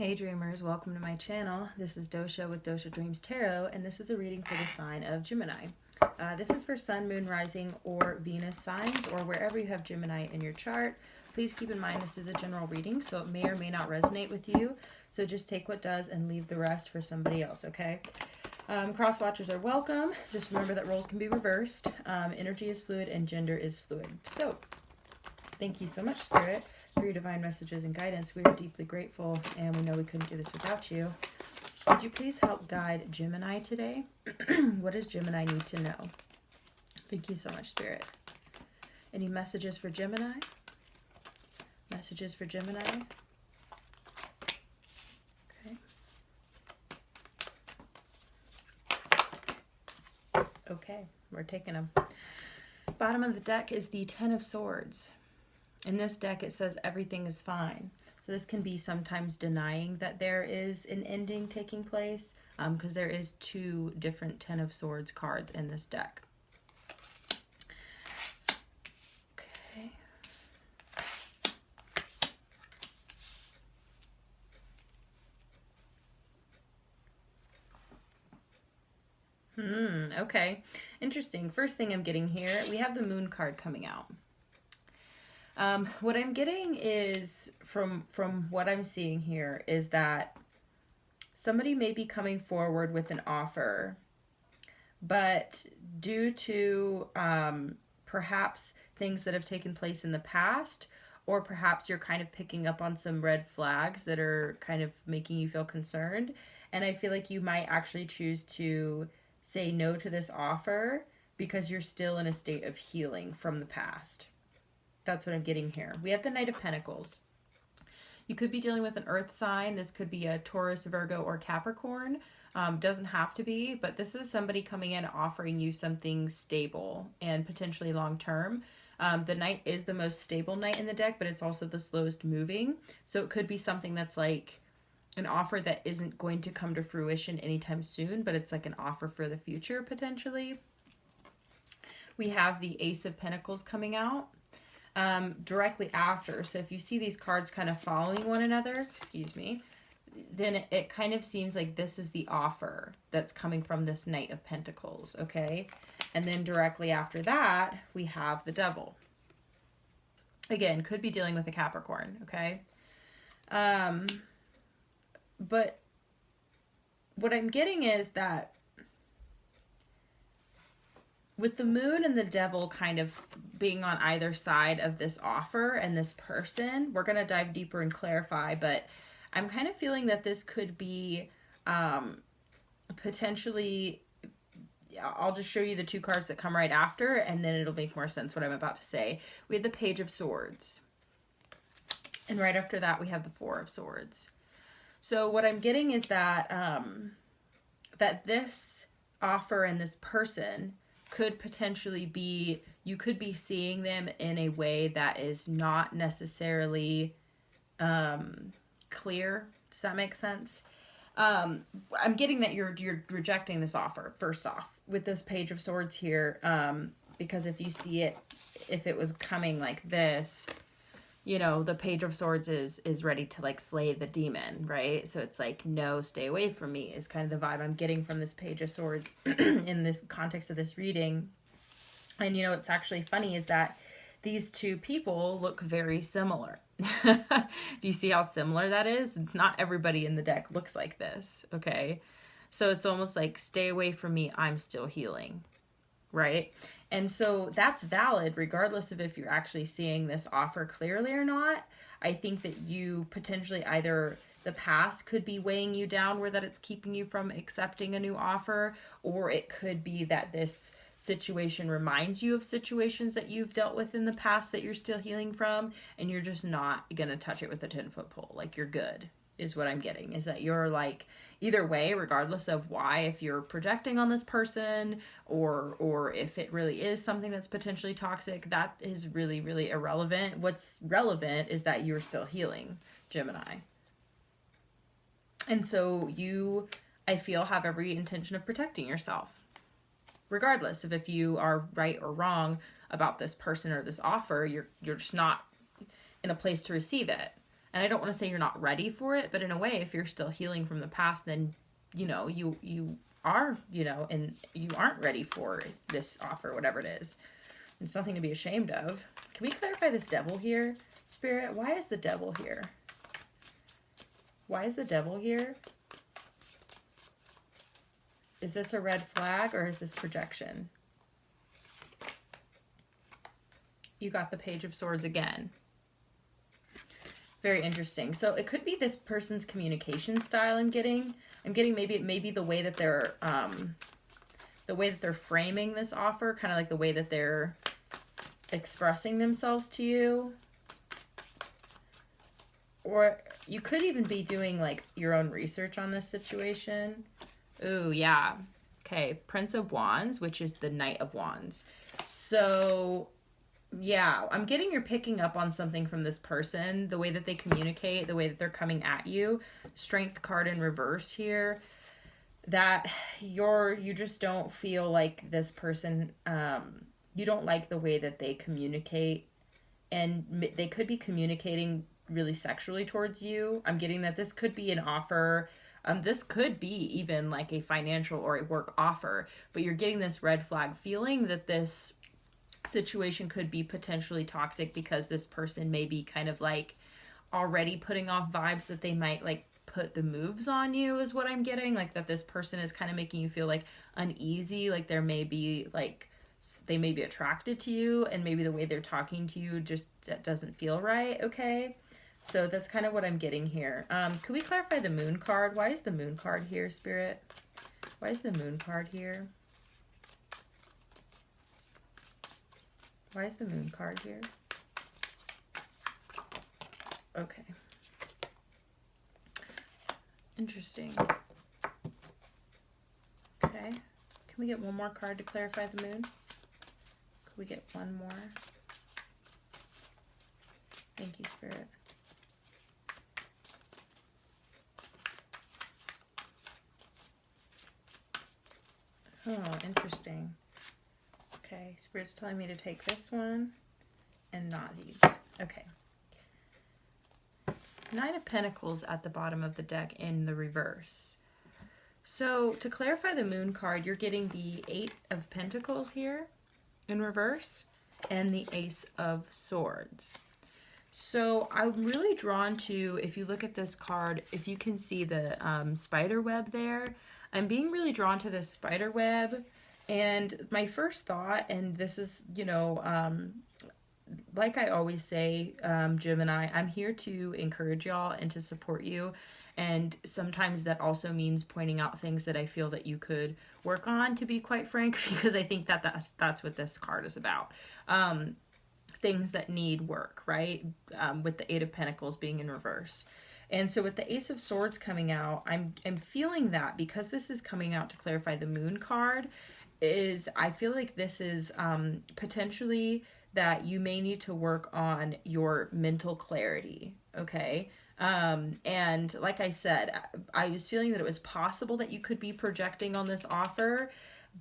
Hey dreamers, welcome to my channel. This is Dosha with DoshaDreamsTarot, and this is a reading for the sign of Gemini. This is for Sun, Moon, Rising, or Venus signs, or wherever you have Gemini in your chart. Please keep in mind this is a general reading, so it may or may not resonate with you. So just take what does and leave the rest for somebody else, okay? Cross watchers are welcome. Just remember that roles can be reversed. Energy is fluid and gender is fluid. So thank you so much, Spirit, for your divine messages and guidance. We are deeply grateful, and we know we couldn't do this without you. Would you please help guide Gemini today? What does Gemini need to know? Thank you so much, Spirit. Any messages for Gemini? Messages for Gemini? Okay. Okay, we're taking them. Bottom of the deck is the Ten of Swords. In this deck, it says everything is fine. So this can be sometimes denying that there is an ending taking place, because there is two different Ten of Swords cards in this deck. Okay. Okay. Interesting. First thing I'm getting here, we have the Moon card coming out. What I'm getting is, from what I'm seeing here, is that somebody may be coming forward with an offer, but due to perhaps things that have taken place in the past, or perhaps you're kind of picking up on some red flags that are kind of making you feel concerned, and I feel like you might actually choose to say no to this offer because you're still in a state of healing from the past. That's what I'm getting here. We have the Knight of Pentacles. You could be dealing with an earth sign. This could be a Taurus, Virgo, or Capricorn. Doesn't have to be, but this is somebody coming in offering you something stable and potentially long-term. The Knight is the most stable Knight in the deck, but it's also the slowest moving. So it could be something that's like an offer that isn't going to come to fruition anytime soon, but it's like an offer for the future potentially. We have the Ace of Pentacles coming out directly after. So if you see these cards kind of following one another, then it kind of seems like this is the offer that's coming from this Knight of Pentacles, okay? And then directly after that, we have the Devil. Again, could be dealing with a Capricorn, okay? But what I'm getting is that with the Moon and the Devil kind of being on either side of this offer and this person, we're going to dive deeper and clarify, but I'm kind of feeling that this could be potentially, I'll just show you the two cards that come right after, and then it'll make more sense what I'm about to say. We have the Page of Swords, and right after that we have the Four of Swords. So what I'm getting is that that this offer and this person could potentially be, you could be seeing them in a way that is not necessarily clear. Does that make sense? I'm getting that you're rejecting this offer, first off, with this Page of Swords here, because if you see it, if it was coming like this, you know, the Page of Swords is ready to like slay the demon, right? So it's like, no, stay away from me is kind of the vibe I'm getting from this Page of Swords in this context of this reading. And you know, what's actually funny is that these two people look very similar. Do you see how similar that is? Not everybody in the deck looks like this, okay? So it's almost like, stay away from me, I'm still healing, right? And so that's valid regardless of if you're actually seeing this offer clearly or not. I think that you potentially, either the past could be weighing you down where that it's keeping you from accepting a new offer, or it could be that this situation reminds you of situations that you've dealt with in the past that you're still healing from, and you're just not going to touch it with a 10-foot pole. Like, you're good, is what I'm getting, is that you're like, either way, regardless of why, if you're projecting on this person or if it really is something that's potentially toxic, that is really, really irrelevant. What's relevant is that you're still healing, Gemini. And so you, I feel, have every intention of protecting yourself, regardless of if you are right or wrong about this person or this offer. You're just not in a place to receive it. And I don't want to say you're not ready for it, but in a way, if you're still healing from the past, then, you know, you are, you know, and you aren't ready for this offer, whatever it is. It's nothing to be ashamed of. Can we clarify this devil here, Spirit? Why is the devil here? Why is the devil here? Is this a red flag or is this projection? You got the Page of Swords again. Very interesting. So it could be this person's communication style I'm getting. Maybe the way that they're framing this offer, kind of like the way that they're expressing themselves to you. Or you could even be doing like your own research on this situation. Ooh, yeah. Okay, Prince of Wands, which is the Knight of Wands. So, yeah, I'm getting you're picking up on something from this person, the way that they communicate, the way that they're coming at you. Strength card in reverse here. That you just don't feel like this person, you don't like the way that they communicate, and they could be communicating really sexually towards you. I'm getting that this could be an offer. This could be even like a financial or a work offer, but you're getting this red flag feeling that this situation could be potentially toxic because this person may be kind of like already putting off vibes that they might like put the moves on you, is what I'm getting. Like that this person is kind of making you feel like uneasy, like there may be like they may be attracted to you, and maybe the way they're talking to you just doesn't feel right. Okay, so that's kind of what I'm getting here. Could we clarify the Moon card? Why is the Moon card here, Spirit? Why is the Moon card here? Why is the Moon card here? Okay. Interesting. Okay. Can we get one more card to clarify the Moon? Could we get one more? Thank you, Spirit. Oh, interesting. Okay, Spirit's telling me to take this one and not these. Okay. Nine of Pentacles at the bottom of the deck in the reverse. So to clarify the Moon card, you're getting the Eight of Pentacles here in reverse and the Ace of Swords. So I'm really drawn to, if you look at this card, if you can see the spider web there, I'm being really drawn to this spider web. And my first thought, and this is, you know, like I always say, Gemini, I'm here to encourage y'all and to support you. And sometimes that also means pointing out things that I feel that you could work on, to be quite frank, because I think that that's what this card is about. Things that need work, right? With the Eight of Pentacles being in reverse. And so with the Ace of Swords coming out, I'm feeling that because this is coming out to clarify the Moon card, I feel like this is potentially that you may need to work on your mental clarity, okay? And like I said, I was feeling that it was possible that you could be projecting on this offer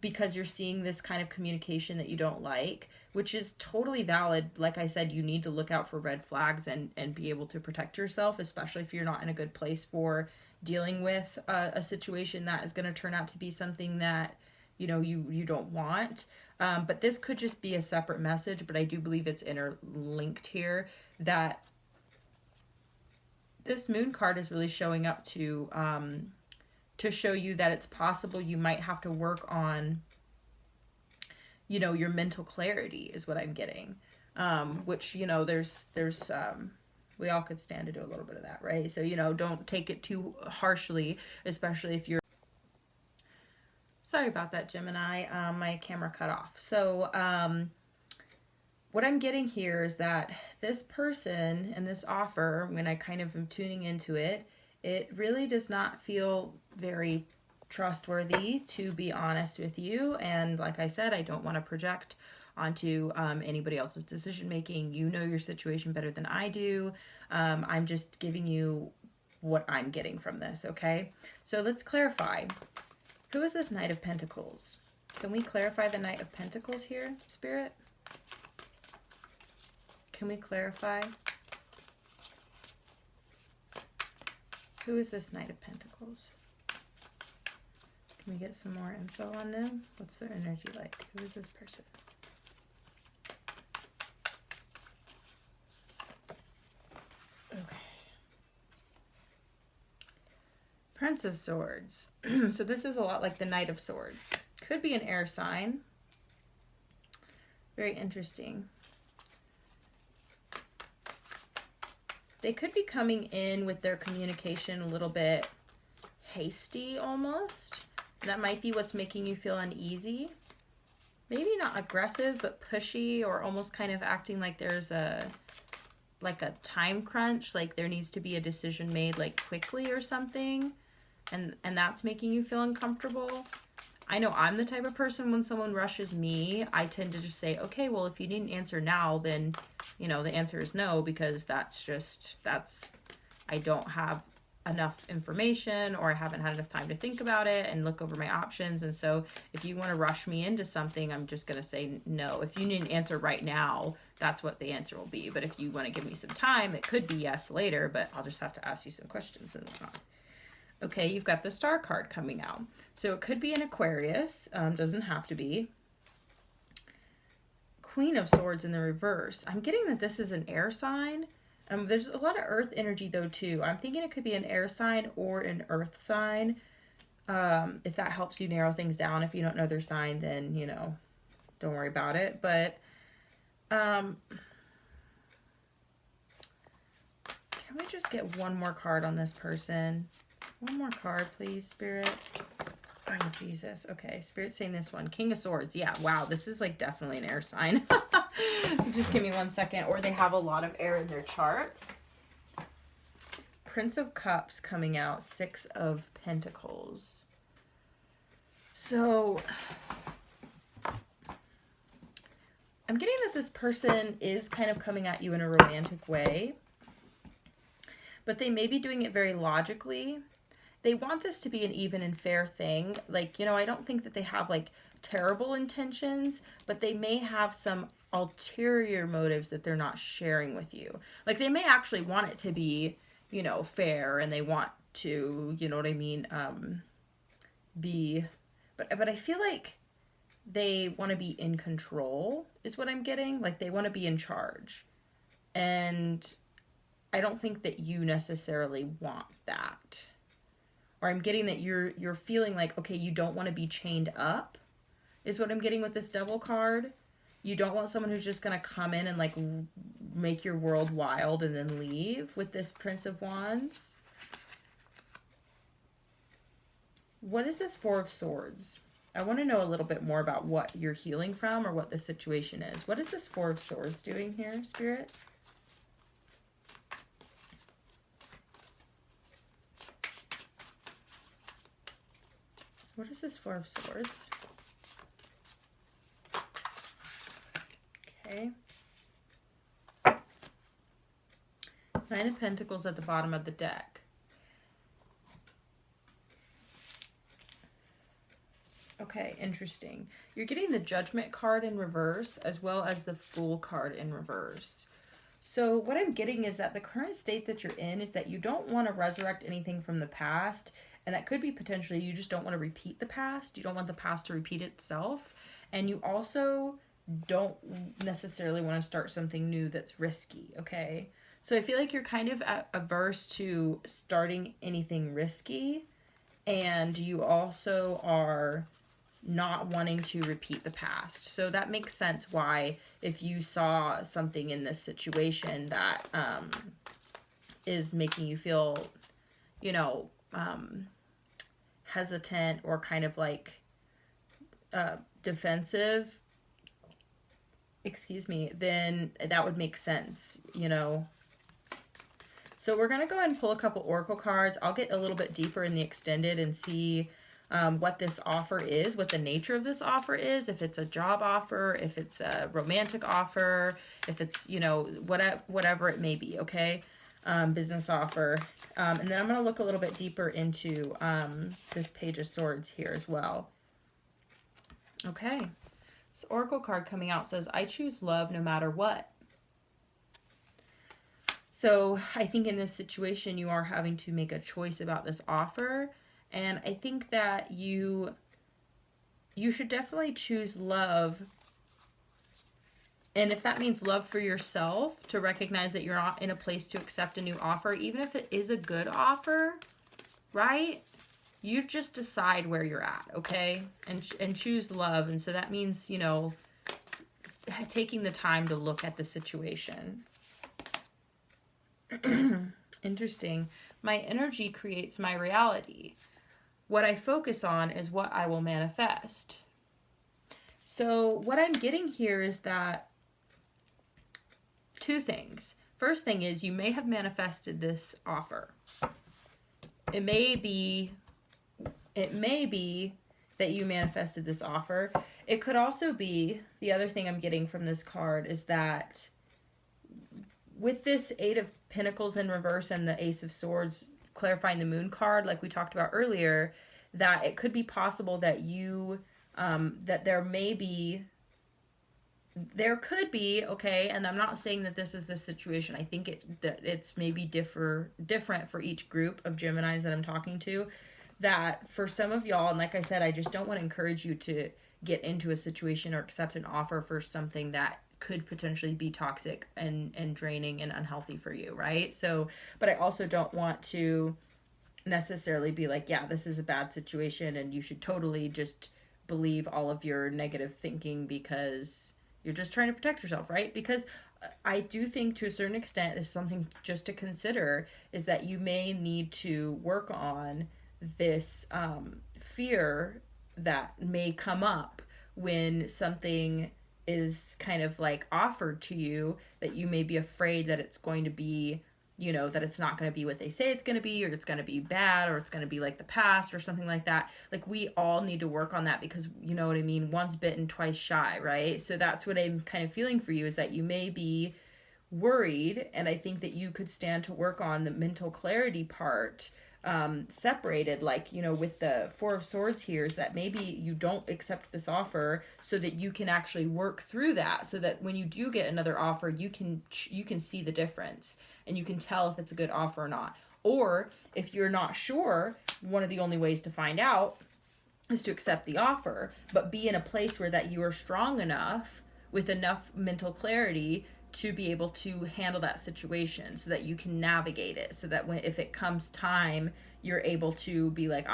because you're seeing this kind of communication that you don't like, which is totally valid. Like I said, you need to look out for red flags and be able to protect yourself, especially if you're not in a good place for dealing with a situation that is going to turn out to be something that, you know, you don't want. But this could just be a separate message, but I do believe it's interlinked here, that this Moon card is really showing up to show you that it's possible you might have to work on, you know, your mental clarity is what I'm getting. Which, you know, there's we all could stand to do a little bit of that, right? So, you know, don't take it too harshly, especially if you're... Sorry about that, Gemini. My camera cut off. So, what I'm getting here is that this person and this offer, when I kind of am tuning into it, it really does not feel very trustworthy, to be honest with you. And like I said, I don't want to project onto anybody else's decision making. You know your situation better than I do. I'm just giving you what I'm getting from this, okay? So let's clarify. Who is this Knight of Pentacles? Can we clarify the Knight of Pentacles here, Spirit? Can we clarify? Who is this Knight of Pentacles? Can we get some more info on them? What's their energy like? Who is this person? Okay. Prince of Swords. So this is a lot like the Knight of Swords. Could be an air sign. Very interesting. They could be coming in with their communication a little bit hasty almost. That might be what's making you feel uneasy. Maybe not aggressive, but pushy, or almost kind of acting like there's a time crunch, like there needs to be a decision made like quickly or something. And that's making you feel uncomfortable. I know I'm the type of person, when someone rushes me, I tend to just say, okay, well, if you need an answer now, then, you know, the answer is no, because I don't have enough information, or I haven't had enough time to think about it and look over my options. And so if you want to rush me into something, I'm just going to say no. If you need an answer right now, that's what the answer will be. But if you want to give me some time, it could be yes later, but I'll just have to ask you some questions and whatnot. Okay, you've got the Star card coming out. So it could be an Aquarius, doesn't have to be. Queen of Swords in the reverse. I'm getting that this is an air sign. There's a lot of earth energy though too. I'm thinking it could be an air sign or an earth sign. If that helps you narrow things down. If you don't know their sign, then, you know, don't worry about it. But can we just get one more card on this person? One more card, please, Spirit. Oh, Jesus. Okay, Spirit's saying this one. King of Swords. Yeah, wow, this is like definitely an air sign. Just give me 1 second. Or they have a lot of air in their chart. Prince of Cups coming out. 6 of Pentacles. So I'm getting that this person is kind of coming at you in a romantic way, but they may be doing it very logically. They want this to be an even and fair thing. Like, you know, I don't think that they have like terrible intentions, but they may have some ulterior motives that they're not sharing with you. Like, they may actually want it to be, you know, fair, and they want to, you know what I mean, but I feel like they want to be in control is what I'm getting. Like, they want to be in charge. And I don't think that you necessarily want that. Or I'm getting that you're feeling like, okay, you don't want to be chained up, is what I'm getting with this Devil card. You don't want someone who's just going to come in and like make your world wild and then leave with this Prince of Wands. What is this Four of Swords? I want to know a little bit more about what you're healing from or what the situation is. What is this Four of Swords doing here, Spirit? What is this Four of Swords? Okay. Nine of Pentacles at the bottom of the deck. Okay, interesting. You're getting the Judgment card in reverse as well as the Fool card in reverse. So what I'm getting is that the current state that you're in is that you don't want to resurrect anything from the past. And that could be potentially you just don't want to repeat the past. You don't want the past to repeat itself. And you also don't necessarily want to start something new that's risky, okay? So I feel like you're kind of averse to starting anything risky. And you also are not wanting to repeat the past. So that makes sense why if you saw something in this situation that is making you feel, you know, hesitant or kind of like defensive, then that would make sense, you know. So we're going to go ahead and pull a couple oracle cards. I'll get a little bit deeper in the extended and see what this offer is, what the nature of this offer is, if it's a job offer, if it's a romantic offer, if it's, you know, whatever it may be, okay? Business offer. And then I'm going to look a little bit deeper into this Page of Swords here as well. Okay. This oracle card coming out says, I choose love no matter what. So I think in this situation, you are having to make a choice about this offer. And I think that you should definitely choose love. And if that means love for yourself, to recognize that you're not in a place to accept a new offer, even if it is a good offer, right? You just decide where you're at, okay? And choose love. And so that means, you know, taking the time to look at the situation. Interesting. My energy creates my reality. What I focus on is what I will manifest. So what I'm getting here is that two things. First thing is, you may have manifested this offer. It may be that you manifested this offer. It could also be, the other thing I'm getting from this card is that with this Eight of Pentacles in reverse and the Ace of Swords clarifying the Moon card, like we talked about earlier, that it could be possible that you, that there could be, okay, and I'm not saying that this is the situation. I think that it's maybe different for each group of Geminis that I'm talking to, that for some of y'all, and like I said, I just don't want to encourage you to get into a situation or accept an offer for something that could potentially be toxic and draining and unhealthy for you, right? So, but I also don't want to necessarily be like, yeah, this is a bad situation and you should totally just believe all of your negative thinking because you're just trying to protect yourself, right? Because I do think to a certain extent, is something just to consider, is that you may need to work on this fear that may come up when something is kind of like offered to you, that you may be afraid that it's going to be, you know, that it's not going to be what they say it's going to be, or it's going to be bad, or it's going to be like the past or something like that. Like, we all need to work on that because, you know what I mean, once bitten, twice shy, right? So that's what I'm kind of feeling for you, is that you may be worried, and I think that you could stand to work on the mental clarity part, separated, like, you know, with the Four of Swords here, is that maybe you don't accept this offer so that you can actually work through that, so that when you do get another offer, you can see the difference and you can tell if it's a good offer or not. Or if you're not sure, one of the only ways to find out is to accept the offer, but be in a place where that you are strong enough with enough mental clarity to be able to handle that situation, so that you can navigate it, so that if it comes time, you're able to be like,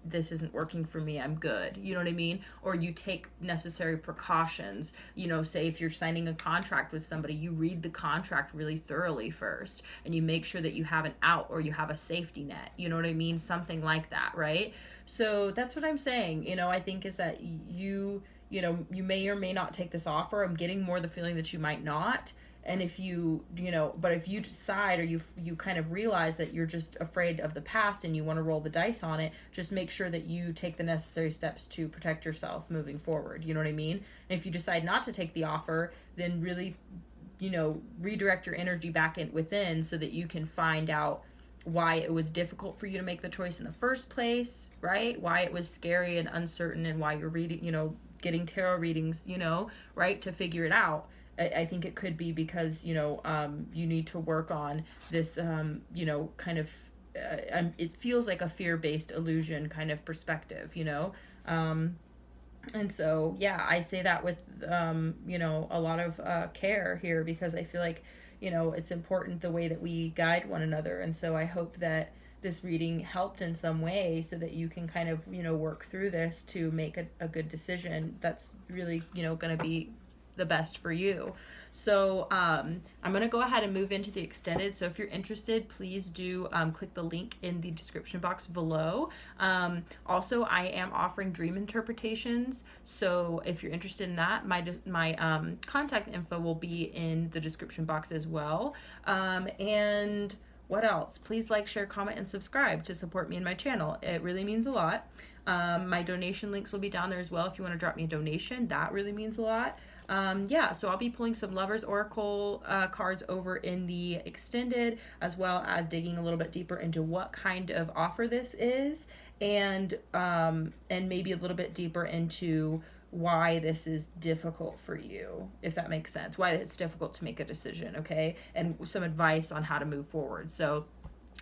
this isn't working for me, I'm good. You know what I mean? Or you take necessary precautions. You know, say if you're signing a contract with somebody, you read the contract really thoroughly first, and you make sure that you have an out, or you have a safety net. You know what I mean? Something like that, right? So that's what I'm saying. You know, I think is that you may or may not take this offer. I'm getting more the feeling that you might not. And if but if you decide, or you kind of realize that you're just afraid of the past and you want to roll the dice on it, just make sure that you take the necessary steps to protect yourself moving forward. You know what I mean? And if you decide not to take the offer, then really, redirect your energy back within, so that you can find out why it was difficult for you to make the choice in the first place, right? Why it was scary and uncertain, and why you're reading, getting tarot readings, right, to figure it out. I think it could be because, you need to work on this, kind of, it feels like a fear-based illusion kind of perspective, and so, yeah, I say that with, a lot of care here, because I feel like, it's important the way that we guide one another. And so I hope that this reading helped in some way, so that you can kind of, work through this to make a good decision that's really, going to be the best for you. So I'm going to go ahead and move into the extended. So if you're interested, please do click the link in the description box below. Also, I am offering dream interpretations. So if you're interested in that, my contact info will be in the description box as well. And what else? Please like, share, comment, and subscribe to support me and my channel. It really means a lot. My donation links will be down there as well if you want to drop me a donation. That really means a lot. So I'll be pulling some Lovers Oracle cards over in the extended, as well as digging a little bit deeper into what kind of offer this is, and maybe a little bit deeper into why this is difficult for you, if that makes sense, why it's difficult to make a decision, okay? And some advice on how to move forward. So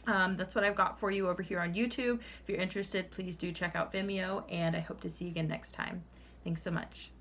that's what I've got for you over here on YouTube. If you're interested, please do check out Vimeo, and I hope to see you again next time. Thanks so much.